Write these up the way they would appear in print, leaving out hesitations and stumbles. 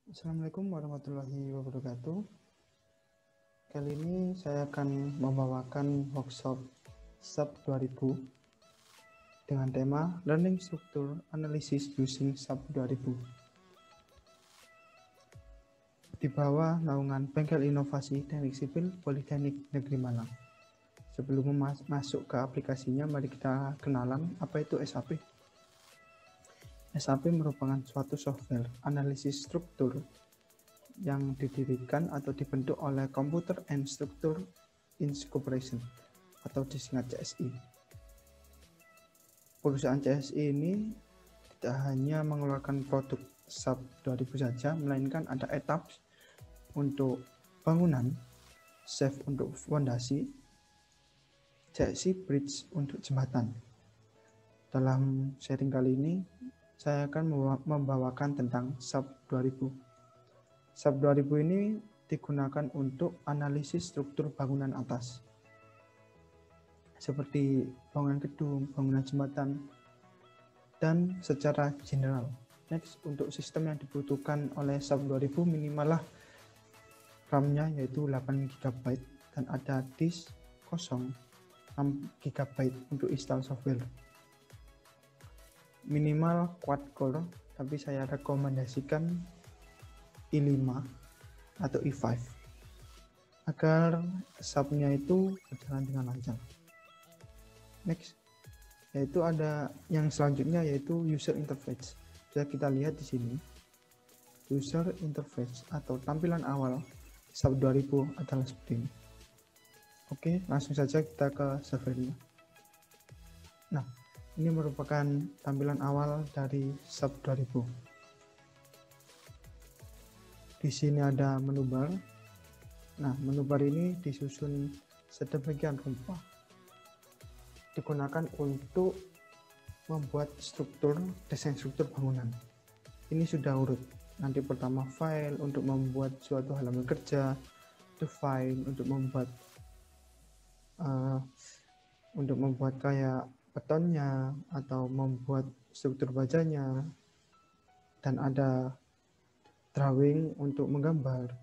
Assalamualaikum warahmatullahi wabarakatuh. Kali ini saya akan membawakan workshop SAP 2000 dengan tema Learning Structure Analysis Using SAP 2000 di bawah naungan Bengkel Inovasi Teknik Sipil Politeknik Negeri Malang. Sebelum masuk ke aplikasinya, mari kita kenalan apa itu SAP. SAP merupakan suatu software analisis struktur yang didirikan atau dibentuk oleh Computer and Structure Incorporation atau disingkat CSI. Perusahaan CSI ini tidak hanya mengeluarkan produk SAP 2000 saja, melainkan ada etaps untuk bangunan, SAFE untuk fondasi, CSI Bridge untuk jembatan. Dalam sharing kali ini, saya akan membawakan tentang SAP 2000. SAP 2000 ini digunakan untuk analisis struktur bangunan atas, seperti bangunan gedung, bangunan jembatan, dan secara general. Next, untuk sistem yang dibutuhkan oleh SAP 2000 minimal lah RAM-nya yaitu 8 GB dan ada disk kosong 6 GB untuk install software. Minimal quad core, tapi saya rekomendasikan i5 atau i5 agar SAP-nya itu berjalan dengan lancar. Next, yaitu ada yang selanjutnya yaitu user interface. Bisa kita lihat di sini. User interface atau tampilan awal SAP 2000 adalah seperti ini. Oke, langsung saja kita ke servernya. Nah, ini merupakan tampilan awal dari SAP 2000. Di sini ada menu bar. Nah, menu bar ini disusun sedemikian rupa. Digunakan untuk membuat desain struktur bangunan. Ini sudah urut. Nanti pertama file untuk membuat suatu halaman kerja, define untuk membuat kayak betonnya atau membuat struktur bajanya, dan ada drawing untuk menggambar.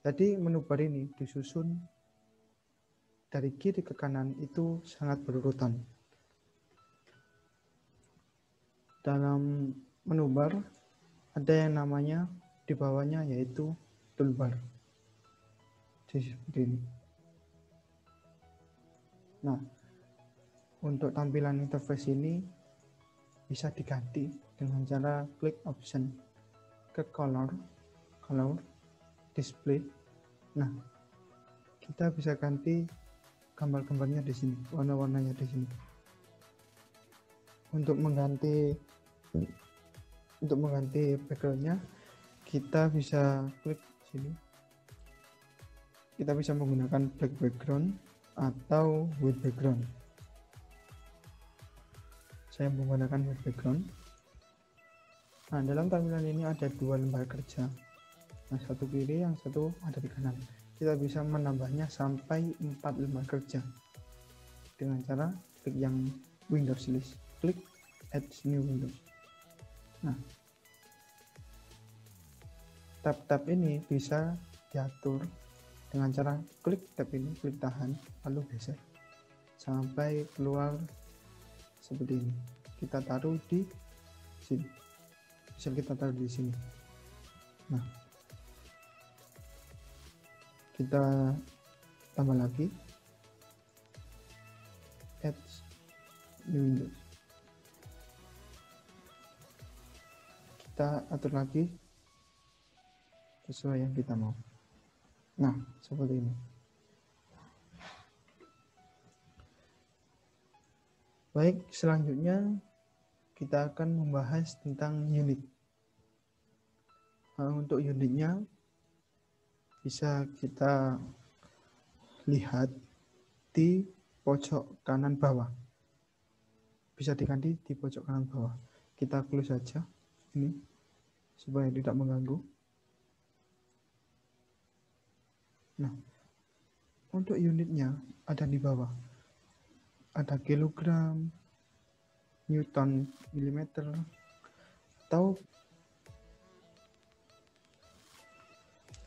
Jadi menu bar ini disusun dari kiri ke kanan itu sangat berurutan. Dalam menu bar ada yang namanya di bawahnya yaitu toolbar. Jadi seperti ini. Nah, untuk tampilan interface ini bisa diganti dengan cara klik option ke color display. Nah, kita bisa ganti gambar-gambarnya di sini, warna-warnanya di sini. Untuk mengganti backgroundnya, kita bisa klik sini. Kita bisa menggunakan black background atau white background. Saya menggunakan white background. Nah, dalam tampilan ini ada dua lembar kerja. Yang satu kiri, yang satu ada di kanan. Kita bisa menambahnya sampai 4 lembar kerja dengan cara klik yang Windows list, klik Add New Windows. Nah, tab-tab ini bisa diatur dengan cara klik tab ini, klik tahan, lalu geser sampai keluar seperti ini. Kita taruh di sini. Bisa kita taruh di sini. Nah, kita tambah lagi Add New Windows. Kita atur lagi sesuai yang kita mau. Nah, seperti ini. Baik, selanjutnya kita akan membahas tentang unit. Untuk unitnya bisa kita lihat di pojok kanan bawah. Bisa diganti di pojok kanan bawah. Kita close saja ini supaya tidak mengganggu. Nah, untuk unitnya ada di bawah. Ada kilogram, newton, milimeter, atau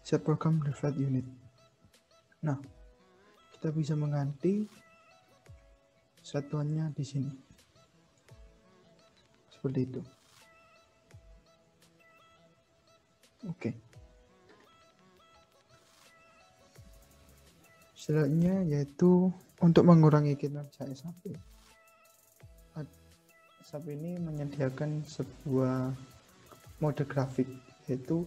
set program referred unit. Nah, kita bisa mengganti satuannya di sini. Seperti itu. Oke. Selanjutnya yaitu untuk mengurangi kinerja SAP. SAP ini menyediakan sebuah mode grafik, yaitu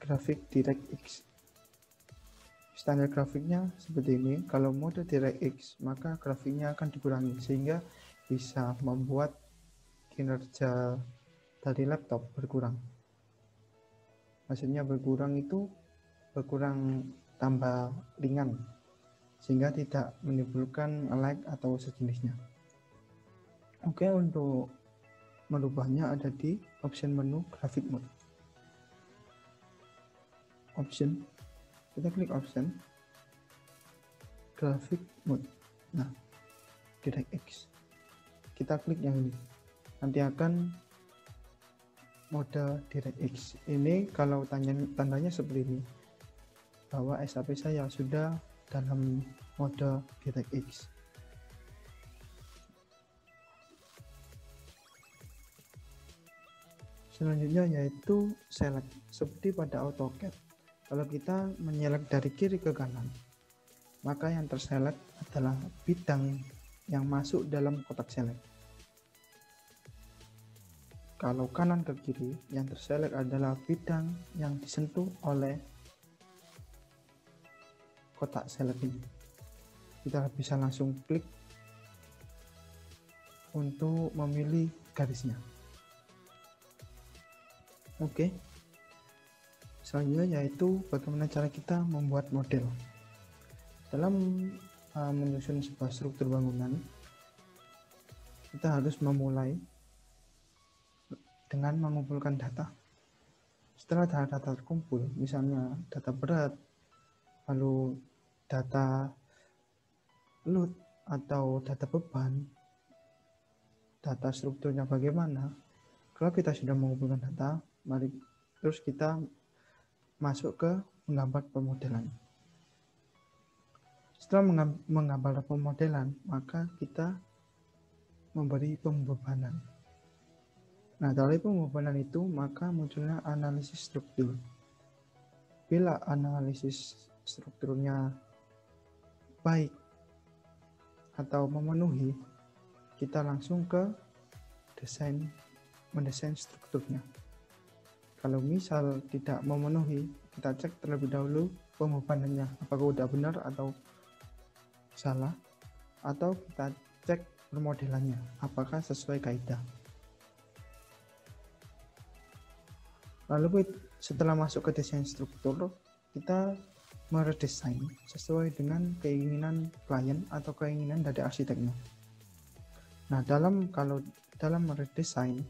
grafik DirectX. Standar grafiknya seperti ini. Kalau mode DirectX, maka grafiknya akan dikurangi sehingga bisa membuat kinerja dari laptop berkurang. Maksudnya berkurang itu berkurang tambah ringan sehingga tidak menimbulkan lag atau sejenisnya. Oke, untuk merubahnya ada di option menu graphic mode. Option, kita klik option graphic mode. Nah, DirectX. Kita klik yang ini. Nanti akan mode DirectX. Ini kalau tandanya seperti ini, bahwa SAP saya sudah dalam mode DirectX. Selanjutnya yaitu select, seperti pada AutoCAD. Kalau kita menyelect dari kiri ke kanan, maka yang terselect adalah bidang yang masuk dalam kotak select. Kalau kanan ke kiri, yang terselect adalah bidang yang disentuh oleh kotak select ini. Kita bisa langsung klik untuk memilih garisnya. Oke. Selanjutnya yaitu bagaimana cara kita membuat model. Dalam menyusun sebuah struktur bangunan, kita harus memulai dengan mengumpulkan data. Setelah data terkumpul, misalnya data berat, lalu data load atau data beban, data strukturnya bagaimana. Kalau kita sudah mengumpulkan data, mari terus kita masuk ke menggambar pemodelan. Setelah menggambar pemodelan, maka kita memberi pembebanan. Nah, dari pembebanan itu maka munculnya analisis struktur. Bila analisis strukturnya baik atau memenuhi, kita langsung ke mendesain strukturnya. Kalau misal tidak memenuhi, kita cek terlebih dahulu pembebanannya apakah sudah benar atau salah, atau kita cek permodelannya apakah sesuai kaidah. Lalu setelah masuk ke desain struktur, kita meredesain sesuai dengan keinginan klien atau keinginan dari arsiteknya. Nah, kalau dalam meredesain,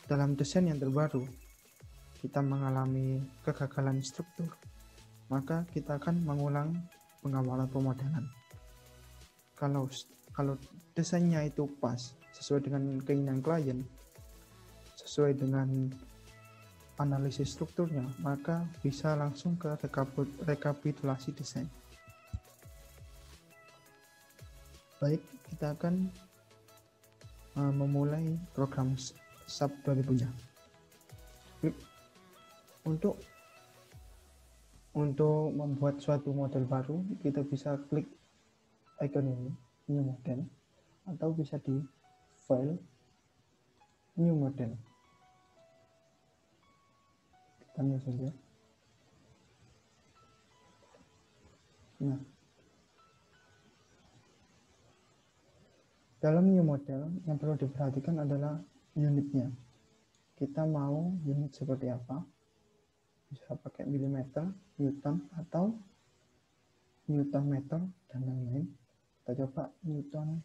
dalam desain yang terbaru, kita mengalami kegagalan struktur, maka kita akan mengulang pengawalan pemodelan. Kalau desainnya itu pas, sesuai dengan keinginan klien, sesuai dengan analisis strukturnya, maka bisa langsung ke rekapitulasi desain. Baik, kita akan memulai program SAP 2000-nya. Untuk membuat suatu model baru, kita bisa klik icon ini, new model, atau bisa di file, new model. Kita new saja. Nah, dalam new model yang perlu diperhatikan adalah unitnya. Kita mau unit seperti apa? Bisa pakai milimeter, newton, atau newton meter, dan lain-lain. Kita coba newton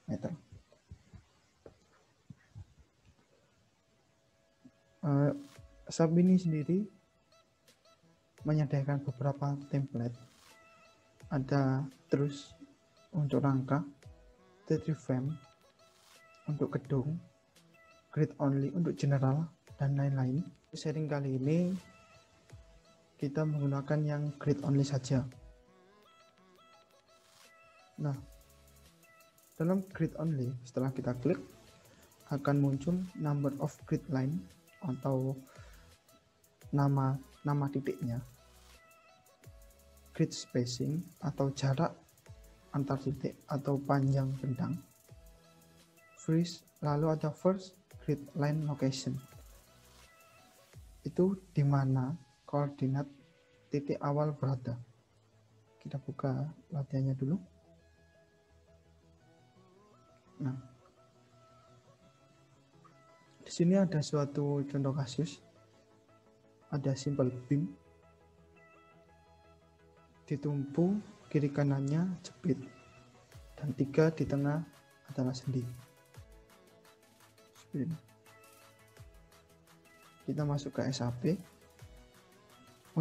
meter. SAP ini sendiri menyediakan beberapa template. Ada terus untuk rangka, 3D frame untuk gedung, grid only untuk general, dan lain-lain. Sharing kali ini kita menggunakan yang grid only saja. Nah, dalam grid only, setelah kita klik, akan muncul number of grid line atau nama titiknya, grid spacing atau jarak antar titik atau panjang bentang, freeze, lalu ada first grid line location. Itu di mana koordinat titik awal berada. Kita buka latihannya dulu. Nah, di sini ada suatu contoh kasus. Ada simple beam, ditumpu kiri kanannya jepit, dan 3 di tengah adalah sendi. Seperti ini. Kita masuk ke SAP.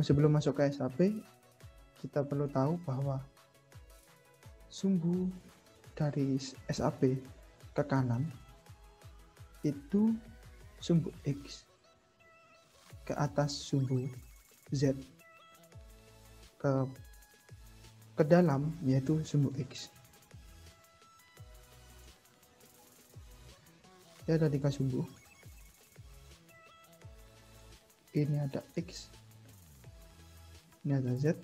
Sebelum masuk ke SAP, kita perlu tahu bahwa sumbu dari SAP ke kanan itu sumbu X, ke atas sumbu Z, ke dalam yaitu sumbu X. Ya, ada 3 sumbu. Ini ada X, ini ada Z,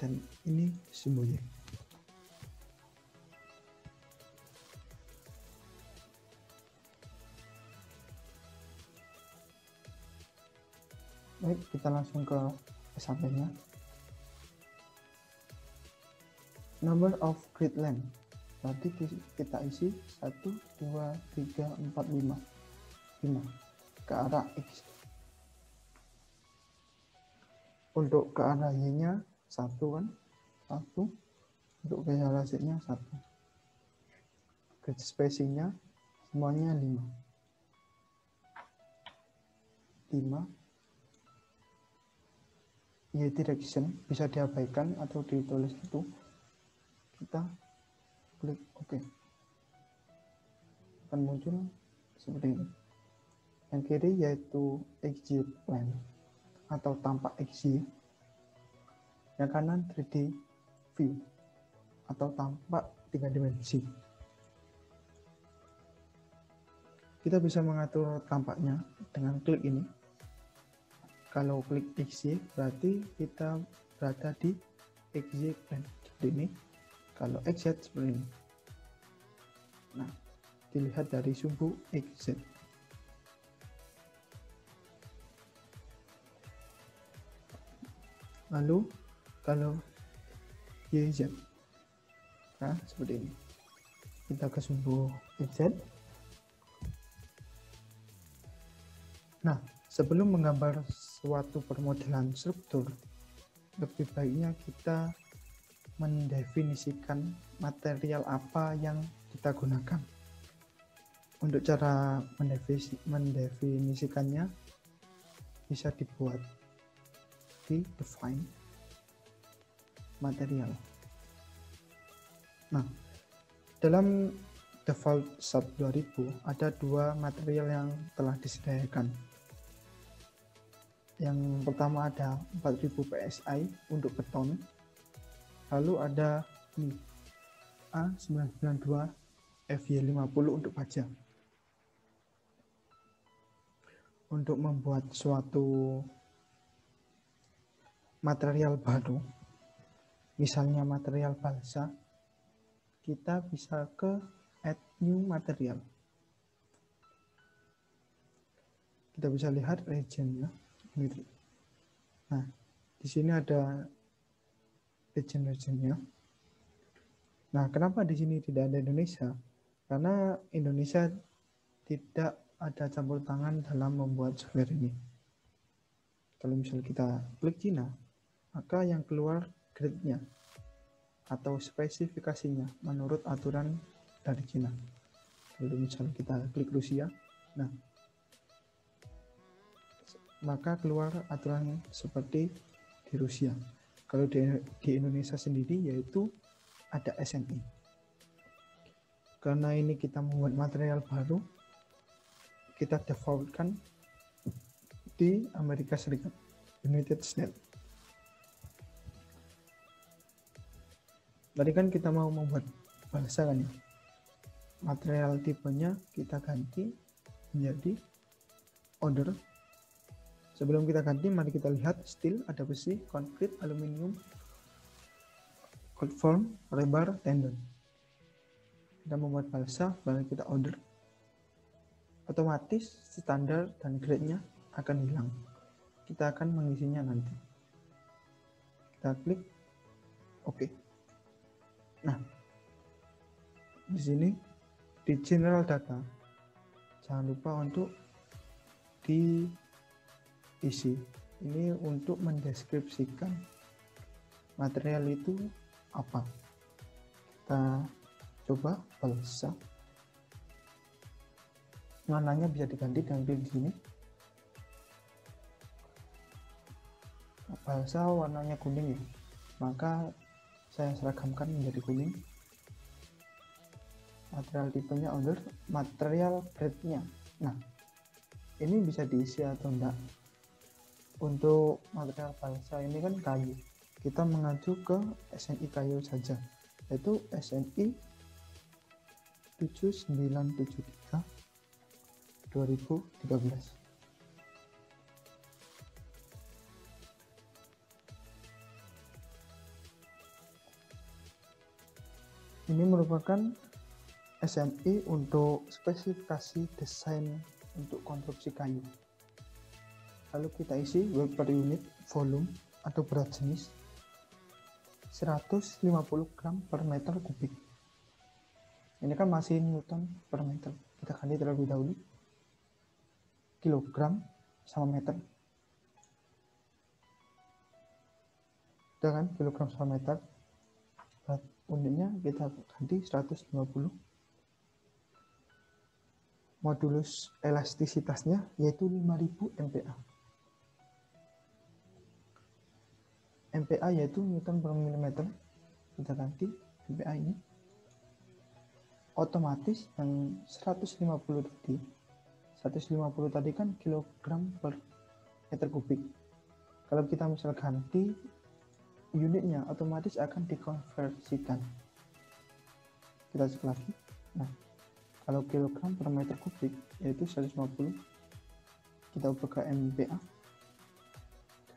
dan ini sumbu Y. Baik, kita langsung ke SAP-nya. Number of grid line. Tadi kita isi 1, 2, 3, 4, 5. 5 ke arah X. Untuk ke arah Y-nya 1 kan? 1. Untuk ke arah Z-nya 1. Grid spacing-nya semuanya 5. 5. Y direction bisa diabaikan atau ditulis itu. Kita klik OK. Akan muncul seperti ini. Yang kiri yaitu XY plane atau tampak XY. Yang kanan 3D view atau tampak 3 dimensi. Kita bisa mengatur tampaknya dengan klik ini. Kalau klik XY berarti kita berada di XY plane seperti ini. Kalau XZ seperti ini. Nah, dilihat dari sumbu XZ. Lalu kalau YZ, nah seperti ini. Kita ke sumbu XZ. Nah, sebelum menggambar suatu permodelan struktur, lebih baiknya kita mendefinisikan material apa yang kita gunakan. Untuk cara mendefinisikannya bisa dibuat di define material. Nah, dalam default SAP 2000 ada 2 material yang telah disediakan. Yang pertama ada 4000 PSI untuk beton, lalu ada A992 FY50 untuk baja. Untuk membuat suatu material baru, misalnya material balsa, kita bisa ke add new material. Kita bisa lihat regionnya. Nah, di sini ada region-regionnya. Nah, kenapa di sini tidak ada Indonesia? Karena Indonesia tidak ada campur tangan dalam membuat software ini. Kalau misalnya kita klik Cina, maka yang keluar grade-nya atau spesifikasinya menurut aturan dari Cina. Kalau misalnya kita klik Rusia, nah maka keluar aturan seperti di Rusia. Kalau di Indonesia sendiri yaitu ada SNI. Karena ini kita membuat material baru, kita defaultkan di Amerika Serikat, United States. Tadi kan kita mau membuat balsa kan ya. Material tipenya kita ganti menjadi order. Sebelum kita ganti, mari kita lihat steel ada besi, konkrit, aluminium, cold form, rebar, tendon. Kita membuat balsa, baru kita order. Otomatis standar dan grade-nya akan hilang. Kita akan mengisinya nanti. Kita klik OK. Nah, di sini di general data jangan lupa untuk diisi. Ini untuk mendeskripsikan material itu apa. Kita coba balsa. Warnanya bisa diganti dengan pilih di sini. Balsa warnanya kuning ya, maka saya seragamkan menjadi kuning. Material tipenya order, material grade-nya. Nah, ini bisa diisi atau enggak. Untuk material balsa ini kan kayu, kita mengacu ke SNI kayu saja, yaitu SNI 7973 2013. Ini merupakan SNI untuk spesifikasi desain untuk konstruksi kayu. Lalu kita isi weight per unit, volume atau berat jenis 150 gram per meter kubik. Ini kan masih Newton per meter. Kita ganti terlebih dahulu kilogram sama meter. Udah kan, kilogram sama meter. Berat unitnya kita ganti 150. Modulus elastisitasnya yaitu 5000 MPa. MPa yaitu Newton per milimeter. Kita ganti MPa ini. Otomatis yang 150 tadi kan kilogram per meter kubik. Kalau kita misal ganti unitnya, otomatis akan dikonversikan. Kita cek lagi. Nah, kalau kilogram per meter kubik yaitu 150, kita ubah ke MPa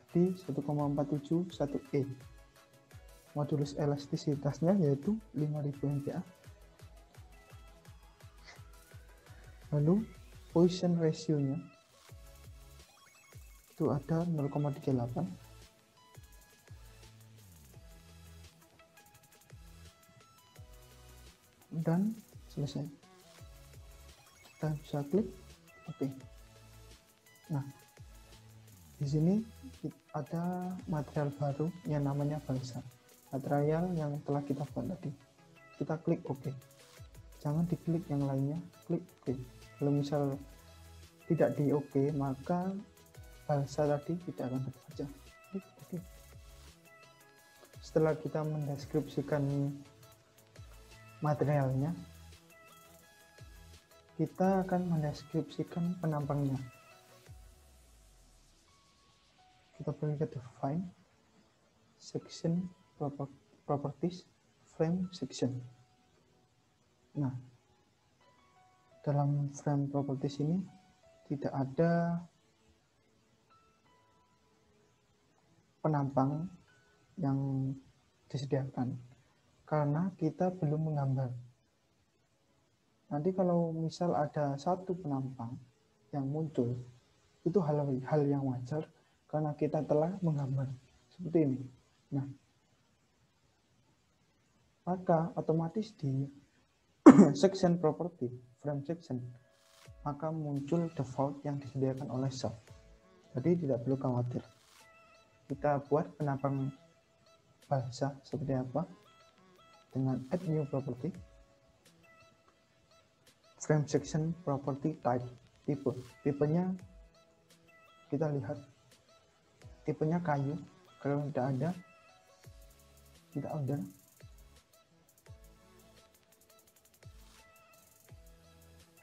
jadi 1,471 E. Modulus elastisitasnya yaitu 5000 MPa. Lalu Poisson ratio-nya itu ada 0,38. Dan selesai. Kita bisa klik OK. Nah, di sini ada material baru yang namanya balsa. Material yang telah kita buat tadi. Kita klik OK. Jangan diklik yang lainnya, klik OK. Kalau misal tidak di OK, maka balsa tadi tidak akan terbaca. Klik OK. Setelah kita mendeskripsikan materialnya, kita akan mendeskripsikan penampangnya. Kita pergi ke define, section properties, frame section. Nah, dalam frame properties ini tidak ada penampang yang disediakan karena kita belum menggambar. Nanti kalau misal ada satu penampang yang muncul, itu hal yang wajar karena kita telah menggambar seperti ini. Nah, maka otomatis di section property, frame section, maka muncul default yang disediakan oleh shop. Jadi tidak perlu khawatir. Kita buat penampang balsa seperti apa dengan add new property, frame section property type, tipenya kita lihat, tipenya kayu. Kalau tidak ada, kita order.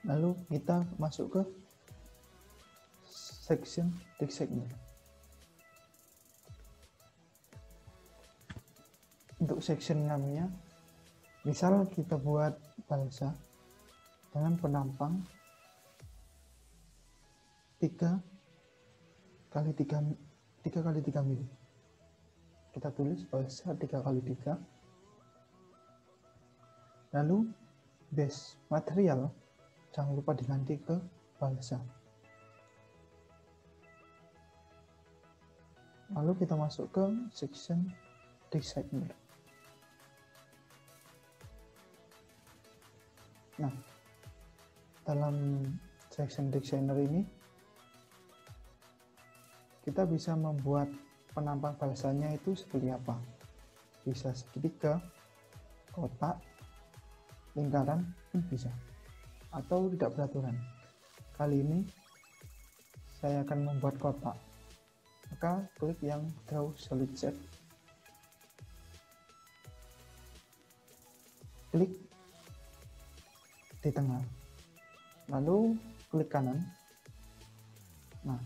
Lalu kita masuk ke section designer. Untuk section namanya, misal kita buat balsa dengan penampang 3 kali 3 mili. Kita tulis balsa 3 kali 3. Lalu base material jangan lupa diganti ke balsa. Lalu kita masuk ke section designer. Nah, dalam section designer ini kita bisa membuat penampang balsanya itu seperti apa. Bisa segitiga, kotak, lingkaran pun bisa, atau tidak beraturan. Kali ini saya akan membuat kotak, maka klik yang draw solid shape, klik di tengah, lalu klik kanan. Nah,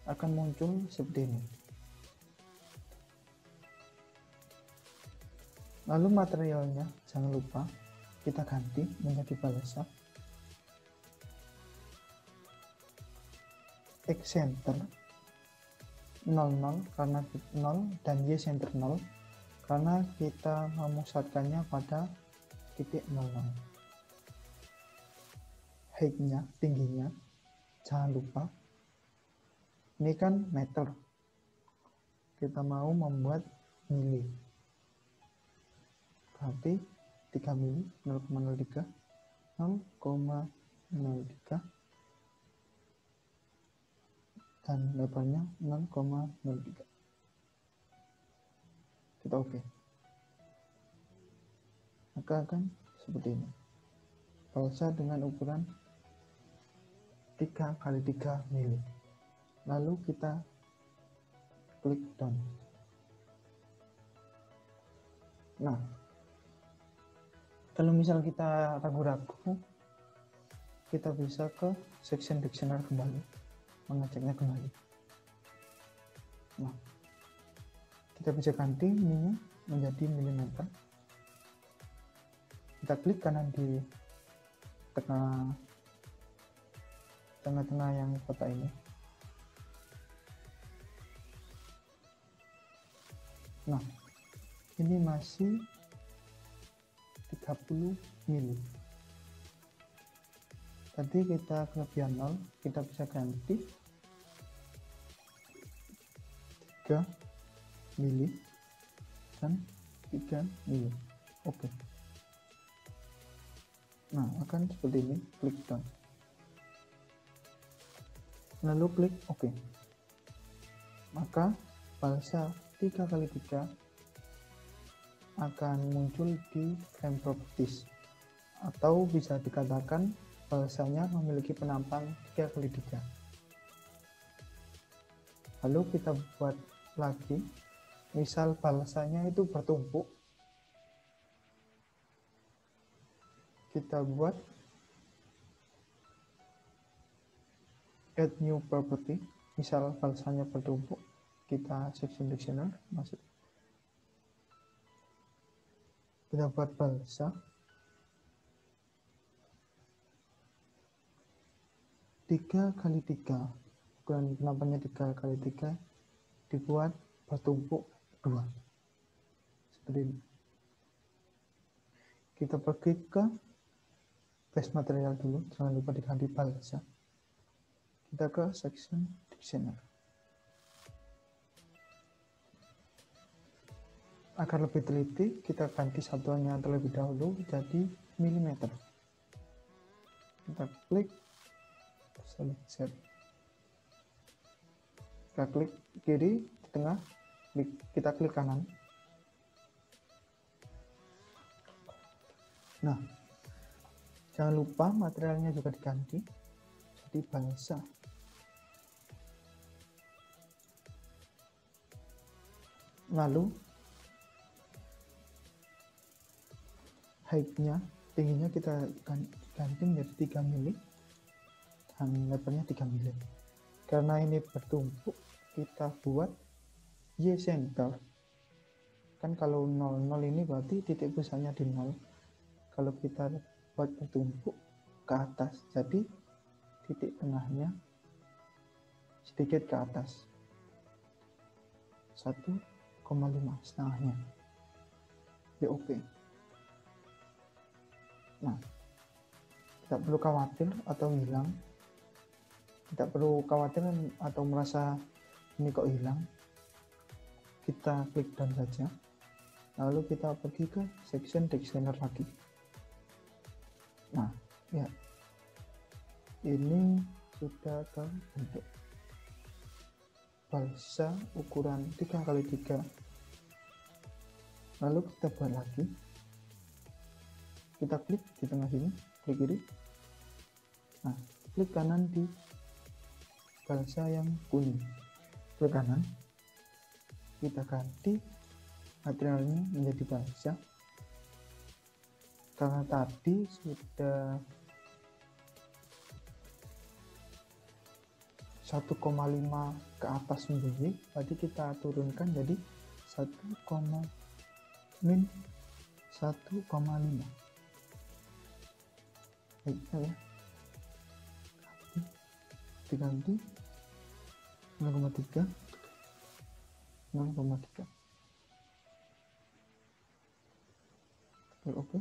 akan muncul seperti ini. Lalu materialnya jangan lupa kita ganti menjadi balsa. X center 00 karena 0 dan Y center 0 karena kita memusatkannya pada titik 00. Height-nya, tingginya jangan lupa, ini kan meter, kita mau membuat mili, berarti 3 mili, 0,03 dan lebarnya 0,03. Kita oke. Maka akan seperti ini, balsa dengan ukuran 3 kali 3 mili. Lalu kita klik done. Nah, kalau misal kita ragu-ragu, kita bisa ke section designer kembali, mengeceknya kembali. Nah, kita bisa ganti ininya menjadi milimeter. Kita klik kanan di tengah-tengah yang kotak ini. Nah, ini masih 30 mili. Tadi kita kelebihan 0, kita bisa ganti 3 mili dan 3 mili. Oke. Nah, akan seperti ini, klik done. Lalu klik OK. Maka balsa 3 kali 3 akan muncul di frame properties, atau bisa dikatakan balsanya memiliki penampang 3 kali 3. Lalu kita buat lagi, misal balsanya itu bertumpuk, kita buat add new property. Misal balsanya bertumpuk, kita section designer masuk, kita buat balsa 3 kali 3, ukuran penampangnya 3 kali 3, dibuat bertumpuk 2 seperti ini. Kita pergi ke base material dulu, jangan lupa diganti balsa. Kita ke section designer. Agar lebih teliti, kita ganti satuannya terlebih dahulu jadi milimeter. Kita klik solid shape. Kita klik kiri di tengah, kita klik kanan. Nah, jangan lupa materialnya juga diganti jadi balsa. Lalu height-nya, tingginya kita ganti menjadi 3 mili dan lebarnya 3 mm. Karena ini bertumpuk, kita buat Y center. Kan kalau 0, 0 ini berarti titik pusatnya di 0. Kalau kita buat bertumpuk ke atas, jadi titik tengahnya sedikit ke atas. 1,5 setengahnya. Ya oke. Nah, tidak perlu khawatir atau hilang. Tidak perlu khawatir atau merasa ini kok hilang. Kita klik down saja. Lalu kita pergi ke section designer lagi. Nah, ya. Ini sudah terbentuk. Balsa ukuran 3x3. Lalu kita buat lagi. Kita klik di tengah sini, klik kiri. Nah, klik kanan di balsa yang kuning. Klik kanan. Kita ganti materialnya menjadi balsa. Karena tadi sudah 1,5 ke atas sendiri, berarti kita turunkan jadi 1,5. Baik, ya. Diganti 0,3. Oke.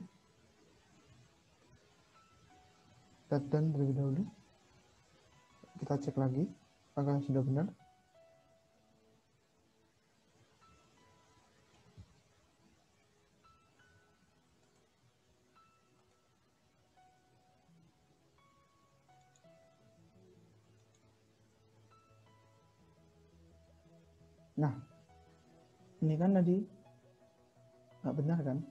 Kita done terlebih dahulu. Kita cek lagi apakah sudah benar. Nah, ini kan tadi nggak benar kan?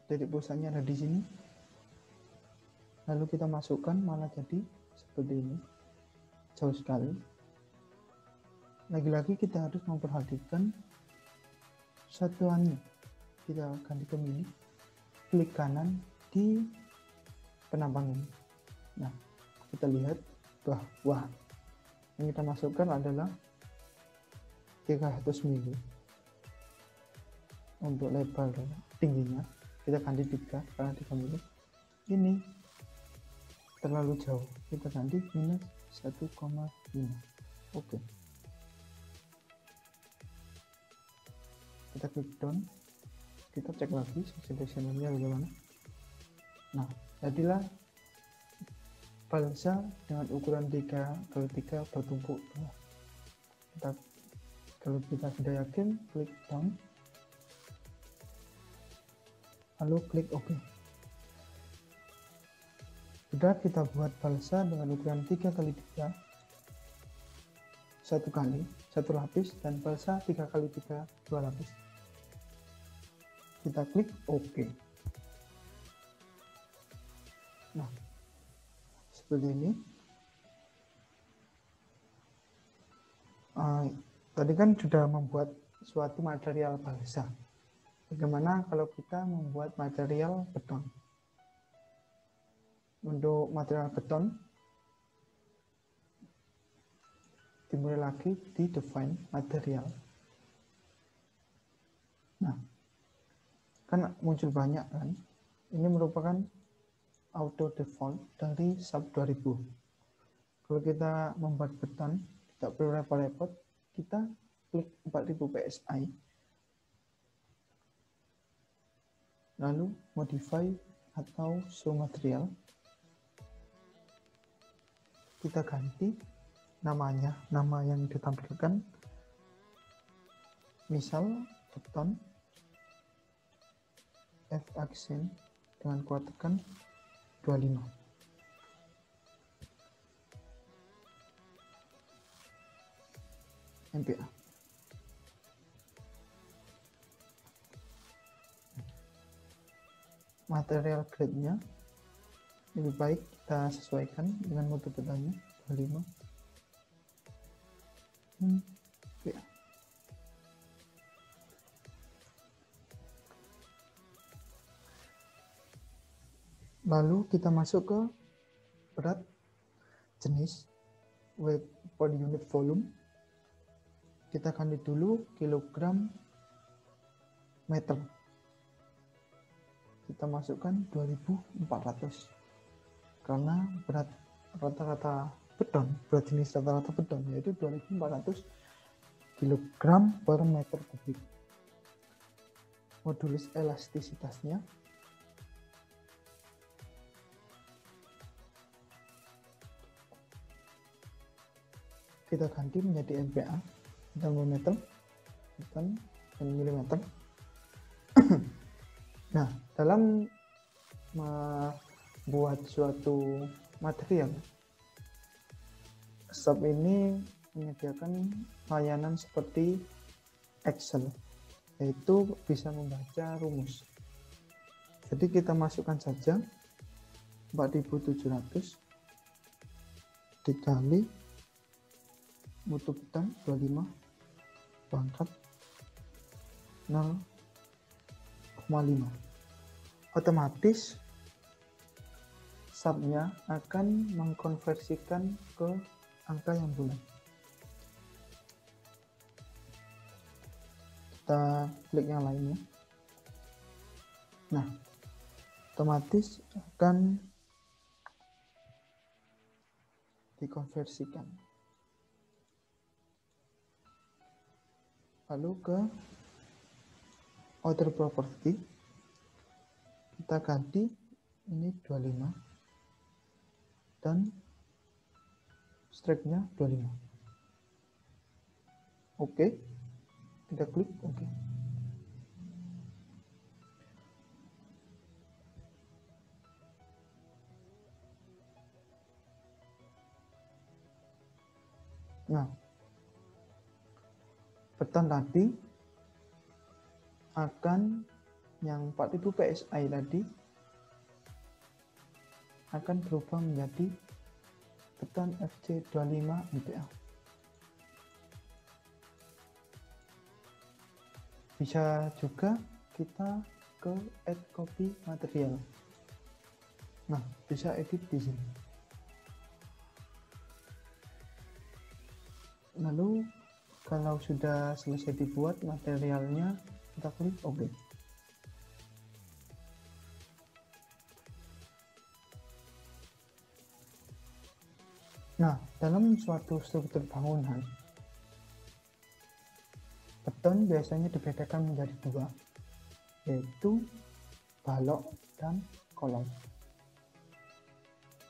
Titik pusatnya ada di sini. Lalu kita masukkan malah jadi seperti ini. Jauh sekali. Lagi-lagi kita harus memperhatikan satuannya. Kita ganti ke mini. Klik kanan di penampang ini. Nah, kita lihat bahwa yang kita masukkan adalah 300 mm. Untuk lebar tingginya kita ganti 3 karena 3 mm. Ini terlalu jauh, kita ganti minus 1,5. Oke. Kita klik down, kita cek lagi desainnya bagaimana. Nah, jadilah balsa dengan ukuran 3x3 bertumpuk. Kalau kita sudah yakin, klik down, lalu klik OK. Sudah kita buat balsa dengan ukuran 3x3, satu lapis, dan balsa 3x3, 2 lapis. Kita klik OK. Nah, seperti ini. Tadi kan sudah membuat suatu material balsa. Bagaimana kalau kita membuat material beton? Untuk material beton, dimulai lagi di define material. Nah, kan muncul banyak kan? Ini merupakan auto default dari SAP 2000. Kalau kita membuat beton, tidak perlu repot-repot, kita klik 4000 PSI, lalu modify atau show material, kita ganti namanya, nama yang ditampilkan, misal beton, F accent dengan kuat tekan 25. MPa. Material grade-nya lebih baik kita sesuaikan dengan mutu betonnya 25. MPa. Lalu kita masuk ke berat. jenis weight per unit volume. Kita ganti dulu kilogram meter. Kita masukkan 2400 karena berat rata-rata beton, berat jenis rata-rata beton yaitu 2400 kilogram per meter kubik. Modulus elastisitasnya kita ganti menjadi MPa, meter dan milimeter. Nah, dalam membuat suatu material, SAP ini menyediakan layanan seperti Excel, yaitu bisa membaca rumus. Jadi kita masukkan saja 4700 dikali mutu beton 25 pangkat 0,5. Otomatis SAP-nya akan mengkonversikan ke angka yang bulat. Kita klik yang lainnya. Nah, otomatis akan dikonversikan. Lalu ke order property, kita ganti ini 25 dan strike-nya 25. Oke, kita klik oke. Nah, beton tadi akan yang 4000 PSI tadi akan berubah menjadi beton FC25 MPa. Bisa juga kita ke add copy material. Nah, bisa edit di sini. Lalu kalau sudah selesai dibuat materialnya, kita klik OK. Nah, dalam suatu struktur bangunan, beton biasanya dibedakan menjadi dua, yaitu balok dan kolom.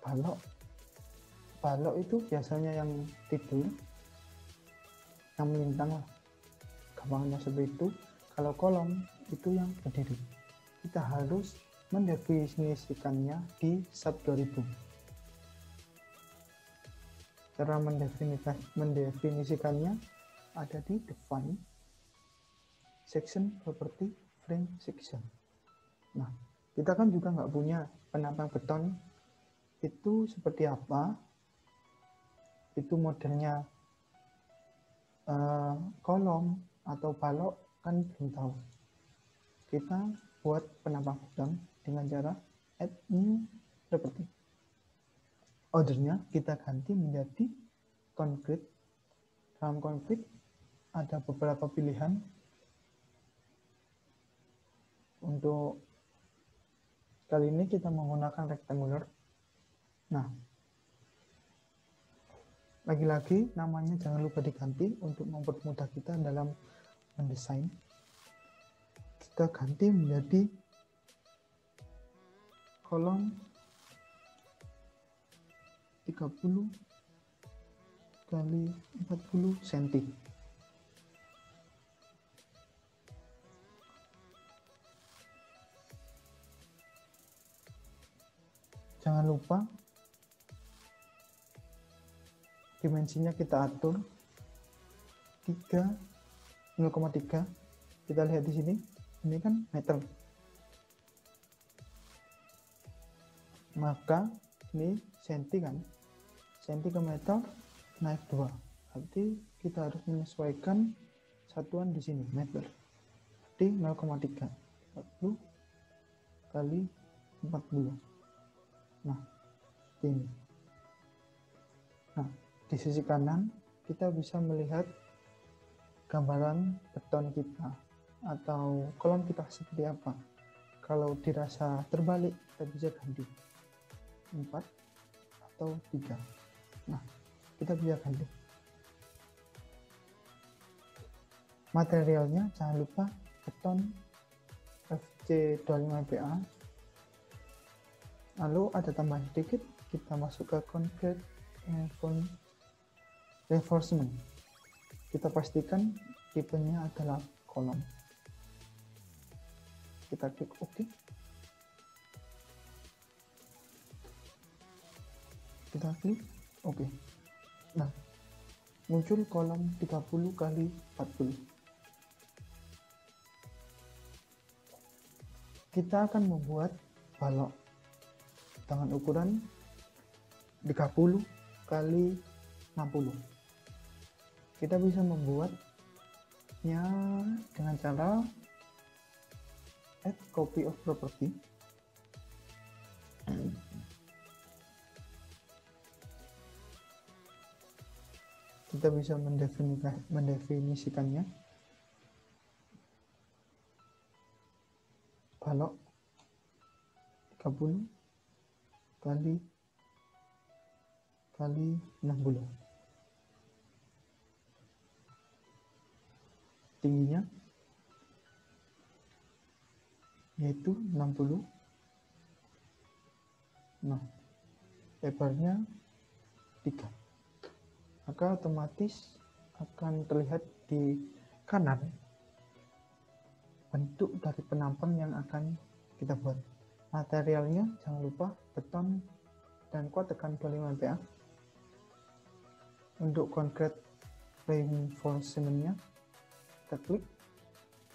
Balok itu biasanya yang tidur, yang melintang lah, gampangnya seperti itu. Kalau kolom itu yang berdiri. Kita harus mendefinisikannya di SAP 2000. Cara mendefinisikannya ada di define, section property, frame section. Nah, kita kan juga nggak punya penampang beton itu seperti apa, itu modelnya kolom atau balok kan belum tahu. Kita buat penampang beton dengan cara add new property. Ordernya kita ganti menjadi concrete. Dalam concrete ada beberapa pilihan. Untuk kali ini kita menggunakan rectangular. Nah, lagi-lagi namanya jangan lupa diganti untuk mempermudah kita dalam mendesain. Kita ganti menjadi kolom 30 kali 40 cm. Jangan lupa dimensinya kita atur 0,3. Kita lihat di sini, ini kan meter. Maka ini senti kan, senti ke meter naik 2. Berarti kita harus menyesuaikan satuan di sini, meter. Berarti 0,3. 40 kali 40. Nah, ini. Di sisi kanan kita bisa melihat gambaran beton kita atau kolom kita seperti apa. Kalau dirasa terbalik, kita bisa ganti 4 atau 3. Nah, kita bisa ganti. Materialnya jangan lupa beton FC25PA. Lalu ada tambahan sedikit, kita masuk ke concrete reinforcement. Kita pastikan tipenya adalah kolom. Kita klik OK. Kita klik OK. Nah, muncul kolom 30 kali 40. Kita akan membuat balok dengan ukuran 30 kali 60. Kita bisa membuatnya dengan cara add copy of property. Kita bisa mendefinisikannya. Balok 30 kali 60. Tingginya yaitu 60. Nah, lebarnya 3. Maka otomatis akan terlihat di kanan bentuk dari penampang yang akan kita buat. Materialnya jangan lupa beton dan kuat tekan 25 MPa. Untuk concrete reinforcement-nya kita klik,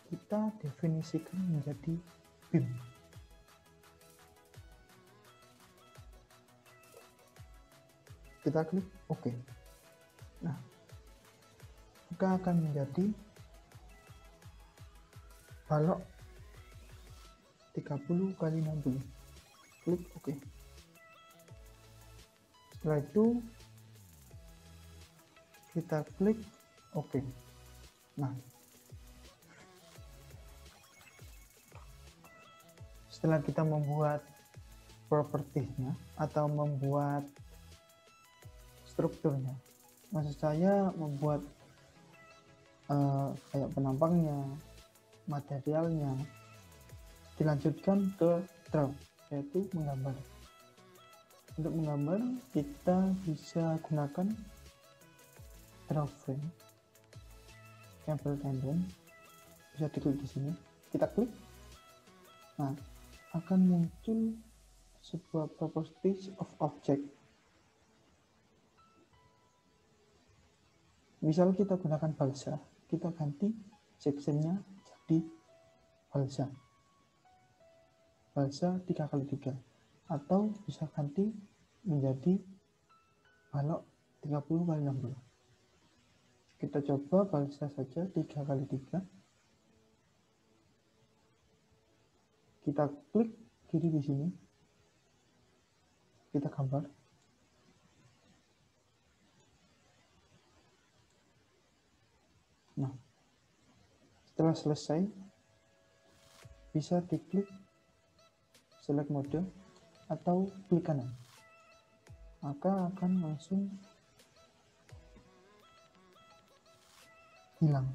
kita definisikan menjadi beam. Kita klik OK. Nah, maka akan menjadi balok 30 kali 60. Klik OK. Setelah itu kita klik OK. Nah, setelah kita membuat propertinya atau membuat strukturnya, maksud saya membuat kayak penampangnya, materialnya, dilanjutkan ke draw, yaitu menggambar. Untuk menggambar kita bisa gunakan draw frame, cable tendon, bisa diklik di sini. Kita klik, nah akan muncul sebuah properties of object. Misal kita gunakan balsa, kita ganti sectionnya jadi balsa 3x3, atau bisa ganti menjadi balok 30x60. Kita coba balsa saja 3x3. Kita klik kiri di sini, kita gambar. Nah, setelah selesai, bisa diklik select mode atau klik kanan, maka akan langsung hilang.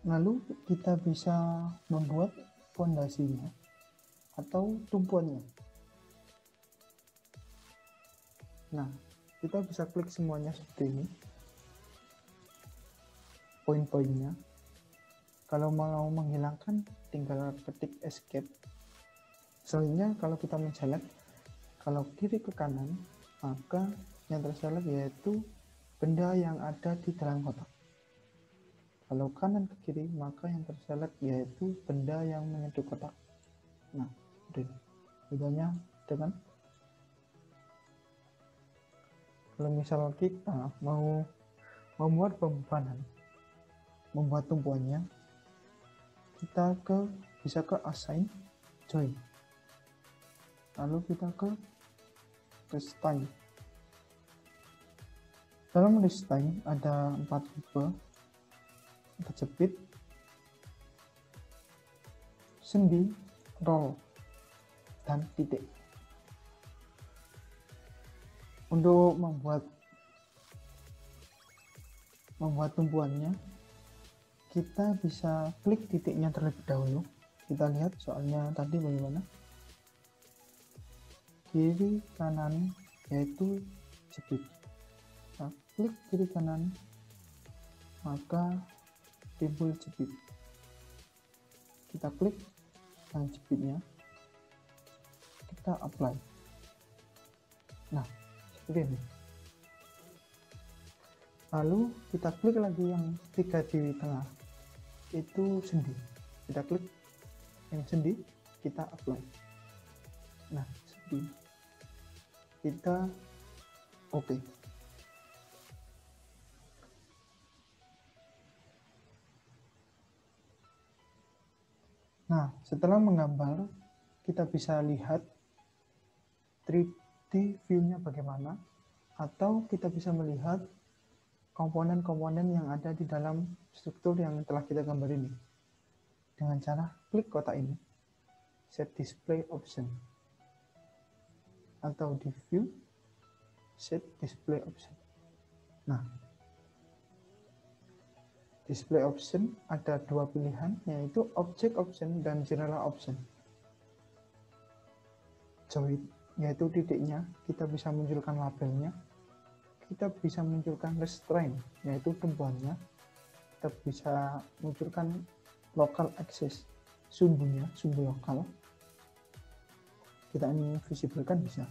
Lalu kita bisa membuat fondasinya atau tumpuannya. Nah, kita bisa klik semuanya seperti ini, poin-poinnya. Kalau mau menghilangkan, tinggal ketik escape. Selanjutnya, kalau kita men-select, kalau kiri ke kanan, maka yang terselect yaitu benda yang ada di dalam kotak. Kalau kanan ke kiri, maka yang terselect yaitu benda yang menyentuh kotak. Nah, bedanya dengan kalau misal kita mau membuat pembebanan, membuat tumpuannya, kita ke bisa ke assign join, lalu kita ke list time. Dalam list time ada 4 tipe, kejepit, sendi, roll, dan titik. Untuk membuat tumpuannya, kita bisa klik titiknya terlebih dahulu. Kita lihat soalnya tadi bagaimana. Kiri kanan yaitu jepit. Nah, klik kiri kanan maka timbul jepit. Kita klik yang jepitnya, kita apply. Nah, seperti ini. Lalu kita klik lagi yang 3 di tengah, itu sendi. Kita klik yang sendi, kita apply. Nah, sendi. Kita oke. Nah, setelah menggambar, kita bisa lihat 3D view-nya bagaimana, atau kita bisa melihat komponen-komponen yang ada di dalam struktur yang telah kita gambar ini dengan cara klik kotak ini, set display option, atau di view set display option. Nah, display option ada 2 pilihan, yaitu object option dan general option. Join yaitu titiknya, kita bisa munculkan labelnya, kita bisa munculkan restraint yaitu tumpuannya, kita bisa munculkan local access, sumbunya, sumbu lokal, kita ingin visibelkan bisa.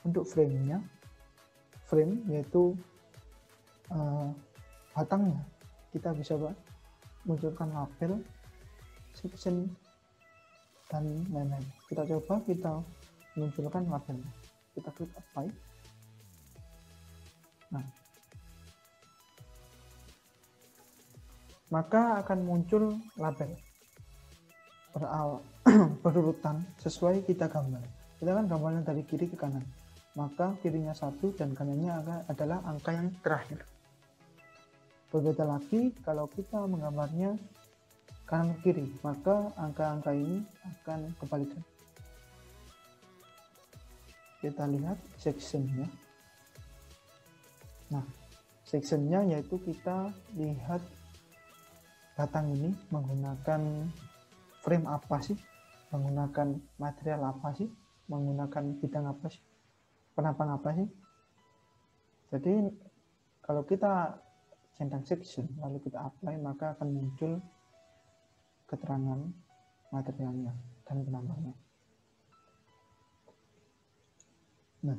Untuk frame-nya, frame yaitu batangnya, kita bisa munculkan label, section, dan lain-lain. Kita coba kita munculkan labelnya, kita klik apply. Nah, maka akan muncul label berurutan sesuai kita gambar. Kita kan gambarnya dari kiri ke kanan, maka kirinya 1 dan kanannya adalah angka yang terakhir. Berbeda lagi kalau kita menggambarnya kanan ke kiri, maka angka-angka ini akan kebalikan. Kita lihat sectionnya. Nah, sectionnya yaitu kita lihat batang ini menggunakan frame apa sih, menggunakan material apa sih, menggunakan bidang apa sih, penapang apa sih. Jadi kalau kita centang section lalu kita apply, maka akan muncul keterangan materialnya dan penambahnya. Nah,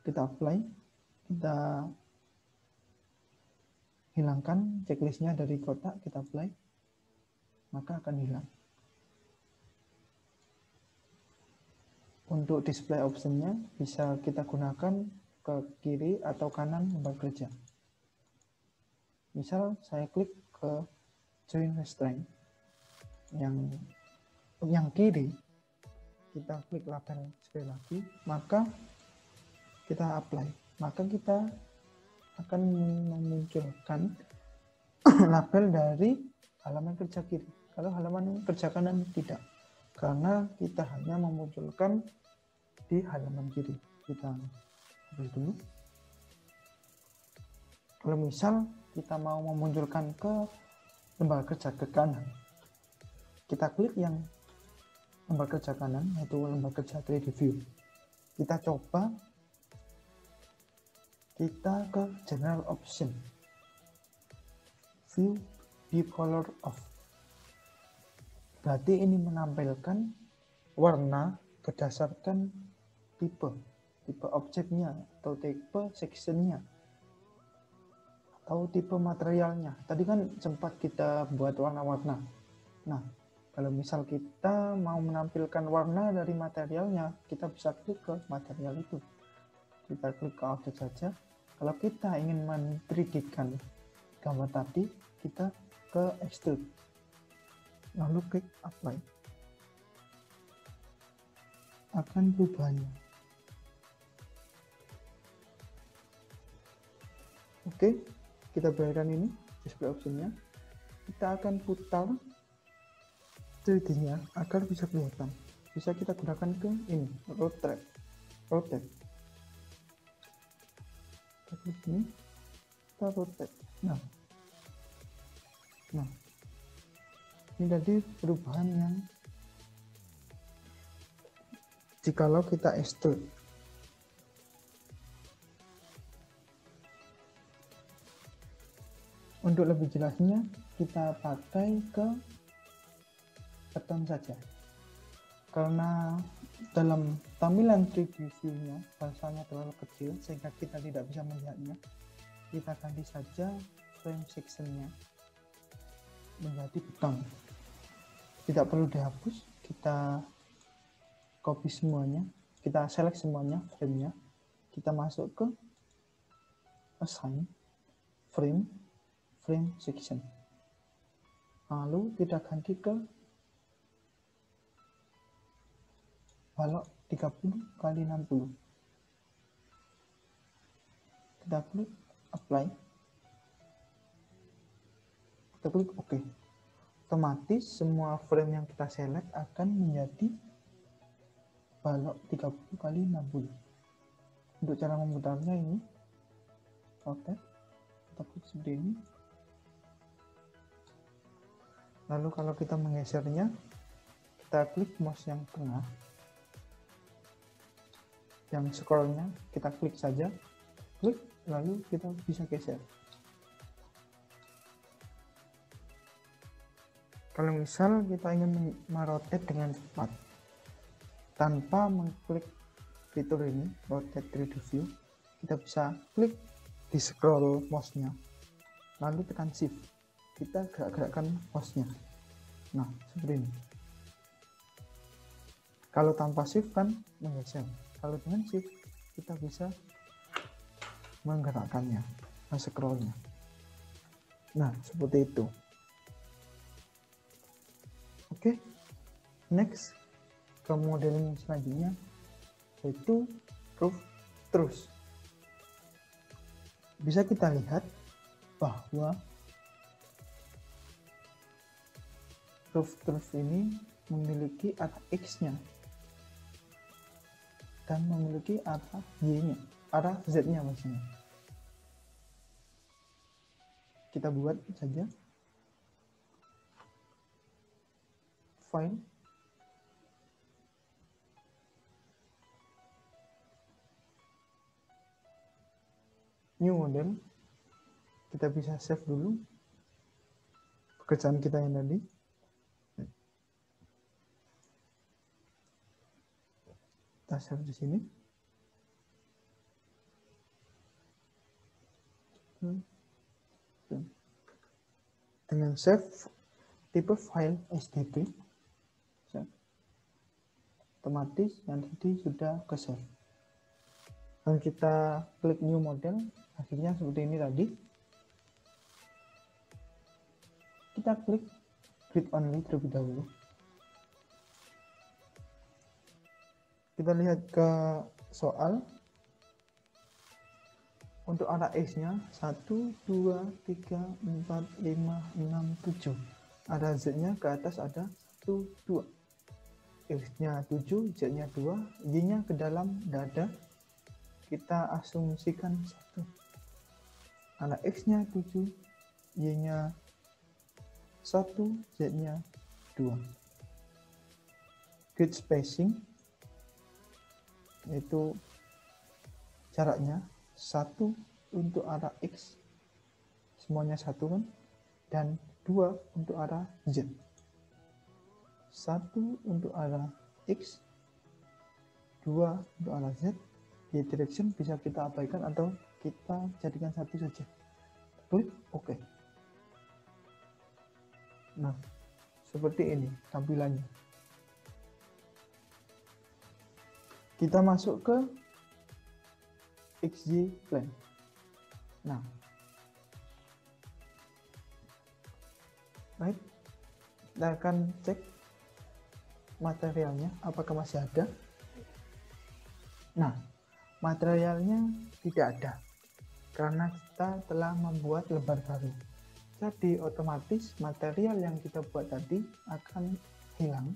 kita apply, kita hilangkan checklistnya dari kotak, kita apply, maka akan hilang. Untuk display optionnya bisa kita gunakan ke kiri atau kanan lembar kerja. Misal saya klik ke join restraint yang kiri, kita klik label sekali lagi, maka kita apply, maka kita akan memunculkan label dari halaman kerja kiri. Kalau halaman kerja kanan tidak, karena kita hanya memunculkan di halaman kiri. Kita ambil dulu. Kalau misal kita mau memunculkan ke lembar kerja ke kanan, kita klik yang lembar kerja kanan, yaitu lembar kerja 3D view. Kita coba, kita ke general option, view bicolor off. Berarti ini menampilkan warna berdasarkan tipe objeknya, atau tipe sectionnya, atau tipe materialnya. Tadi kan sempat kita buat warna-warna. Nah, kalau misal kita mau menampilkan warna dari materialnya, kita bisa klik ke material itu. Kita klik ke objek saja. Kalau kita ingin men-3D-kan gambar tadi, kita ke extrude. Lalu klik apply. akan perubahannya. Oke, kita bayarkan ini display optionnya. Kita akan putar 3D-nya agar bisa kelihatan. Bisa kita gunakan ke ini, rotate. Kita klik ini, kita rotate. Nah, ini tadi perubahan yang jikalau kita extrude. Untuk lebih jelasnya, kita pakai ke beton saja. Karena dalam tampilan 3D view-nya, bahasanya terlalu kecil sehingga kita tidak bisa melihatnya. Kita ganti saja frame section-nya menjadi beton. Tidak perlu dihapus, kita copy semuanya, kita select semuanya frame-nya, kita masuk ke assign frame section, lalu kita ganti ke balok 30x60. Kita klik apply, kita klik OK. Otomatis semua frame yang kita select akan menjadi balok 30x60. Untuk cara memutarnya ini rotate, kita klik seperti ini. Lalu kalau kita menggesernya, kita klik mouse yang tengah, yang scrollnya kita klik saja, klik, lalu kita bisa geser. Kalau misal kita ingin merotate dengan cepat tanpa mengklik fitur ini, rotate 3D view, kita bisa klik di scroll mouse-nya, lalu tekan shift, kita gerak-gerakkan mouse-nya. Nah, seperti ini. Kalau tanpa shift kan menggeser. Kalau dengan shift kita bisa menggerakkannya, scrollnya. Nah, seperti itu. Oke, next ke modeling selanjutnya yaitu roof truss. Bisa kita lihat bahwa roof truss ini memiliki arah X-nya dan memiliki arah Y-nya, arah Z-nya maksudnya. Kita buat saja file, new model, kita bisa save dulu pekerjaan kita yang tadi. Kita save di sini. Dengan save tipe file STP, otomatis yang tadi sudah ke save. Dan kita klik new model, hasilnya seperti ini tadi. Kita klik read only terlebih dahulu. Kita lihat ke soal. Untuk arah X-nya 1, 2, 3, 4, 5, 6, 7. Arah Z-nya ke atas ada 1, 2. X-nya 7, Z-nya 2, Y-nya ke dalam dada. Kita asumsikan 1. Arah X-nya 7, Y-nya 1, Z-nya 2. Grid spacing yaitu jaraknya 1 untuk arah X, semuanya 1 kan, dan 2 untuk arah Z. 1 untuk arah X, 2 untuk arah Z. Y direction bisa kita abaikan atau kita jadikan 1 saja. Klik OK. Nah, seperti ini tampilannya. Kita masuk ke XY plane. Nah, baik, kita akan cek materialnya apakah masih ada. Nah, materialnya tidak ada karena kita telah membuat lembar baru. Jadi otomatis material yang kita buat tadi akan hilang.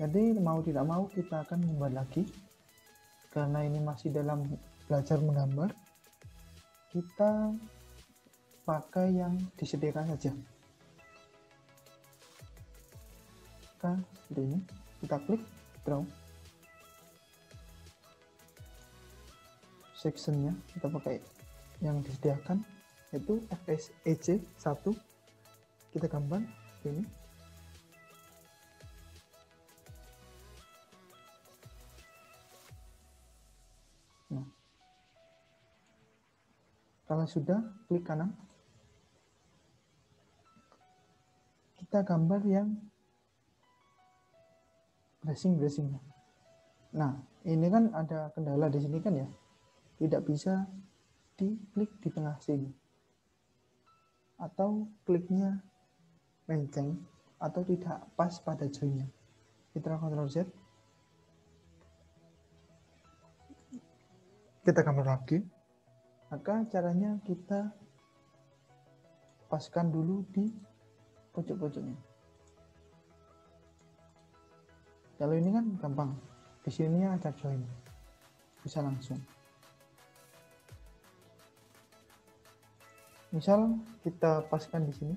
Jadi mau tidak mau kita akan membuat lagi. Karena ini masih dalam belajar menggambar, kita pakai yang disediakan saja. Seperti ini, kita klik draw. Sectionnya kita pakai yang disediakan, yaitu FSEC 1. Kita gambar ini. Nah, kalau sudah, klik kanan. Kita gambar yang bracing-bracingnya. Nah, ini kan ada kendala di sini kan ya, tidak bisa diklik di tengah sini, atau kliknya menceng atau tidak pas pada joinnya. Kita Ctrl Z, kita gambar lagi. Maka caranya kita paskan dulu di pojok-pojoknya. Kalau ini kan gampang, di sini ada join, bisa langsung. Misal kita paskan di sini,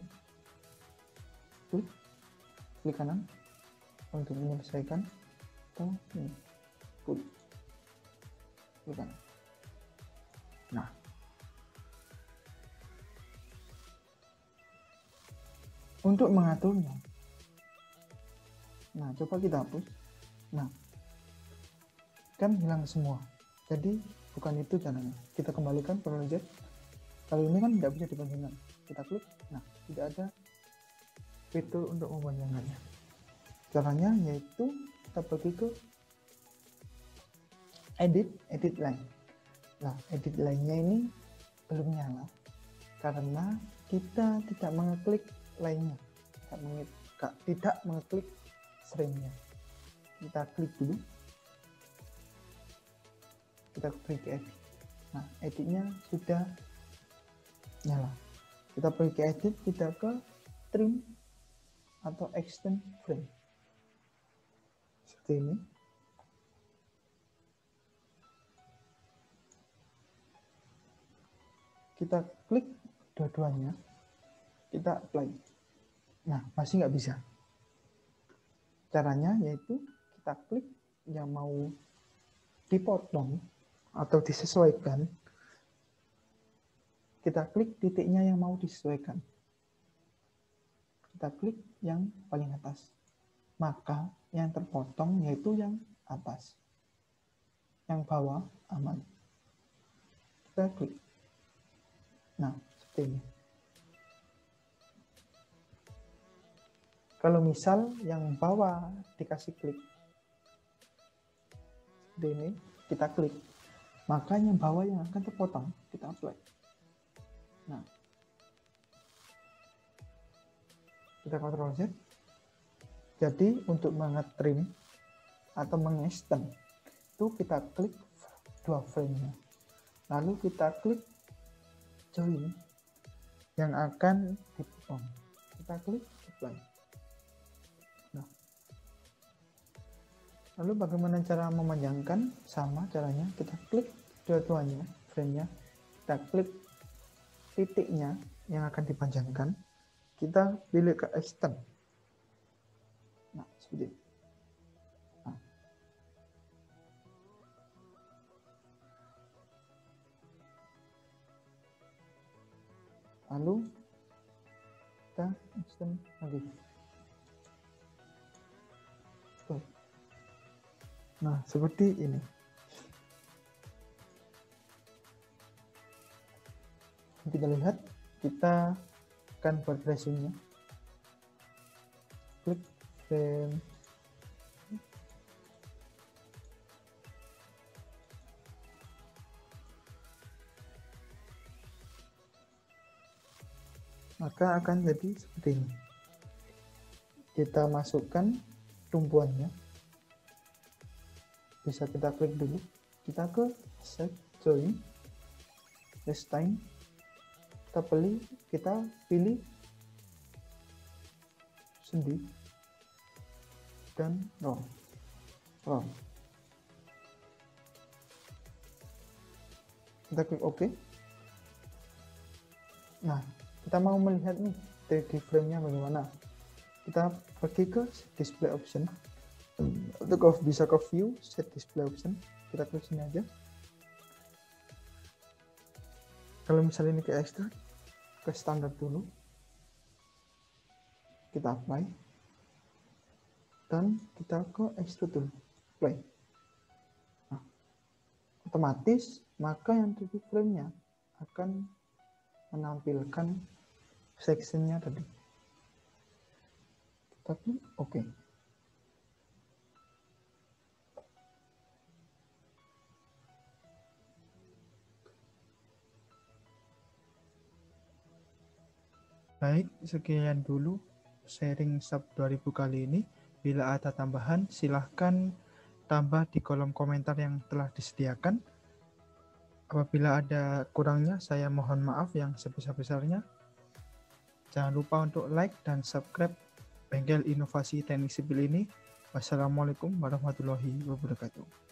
klik kanan untuk menyelesaikan, atau ini, klik kanan. Nah, untuk mengaturnya, nah coba kita hapus. Nah, kan hilang semua. Jadi bukan itu caranya. Kita kembalikan Ctrl Z. Kalau ini kan tidak bisa dipanjangkan. Kita klik. Nah, tidak ada fitur untuk memanjangkannya. Caranya yaitu kita pergi ke edit line. Nah, edit line-nya ini belum nyala karena kita tidak mengeklik line-nya, tidak mengeklik string-nya. Kita klik dulu, kita klik edit. Nah, editnya sudah nyala. Kita pergi ke edit, kita ke trim atau extend frame seperti ini. Kita klik dua-duanya, kita apply. Nah, masih nggak bisa. Caranya yaitu kita klik yang mau dipotong atau disesuaikan, kita klik titiknya yang mau disesuaikan, kita klik yang paling atas, maka yang terpotong yaitu yang atas, yang bawah aman. Kita klik. Nah, seperti ini. Kalau misal yang bawah dikasih klik seperti ini, kita klik, maka yang bawah yang akan terpotong, kita apply. Nah, kita Ctrl Z. Jadi untuk mengetrim atau mengextend itu kita klik dua frame-nya, lalu kita klik join yang akan dipotong, kita klik apply. Lalu bagaimana cara memanjangkan? Sama caranya, kita klik dua-duanya frame-nya, kita klik titiknya yang akan dipanjangkan, kita pilih ke extend. Nah, seperti ini. Nah. Lalu kita extend lagi. Nah, seperti ini. Kita lihat, kita akan buat tracing-nya. Klik frame. Maka akan jadi seperti ini. Kita masukkan tumpuannya. bisa kita klik dulu, kita ke set join time, kita pilih sendi dan roll. Kita klik OK. Nah, kita mau melihat nih 3D frame-nya bagaimana. Kita pergi ke display option. Untuk bisa ke view, set display option, kita klik sini aja. Kalau misalnya ini ke extrude, ke standar dulu, kita apply, dan kita ke extrude dulu, play. Nah, otomatis maka yang 3D frame-nya akan menampilkan sectionnya tadi. Kita klik OK. Baik, sekian dulu sharing sub 2000 kali ini. Bila ada tambahan, silahkan tambah di kolom komentar yang telah disediakan. Apabila ada kurangnya, saya mohon maaf yang sebesar-besarnya. Jangan lupa untuk like dan subscribe Bengkel Inovasi Teknik Sipil ini. Wassalamualaikum warahmatullahi wabarakatuh.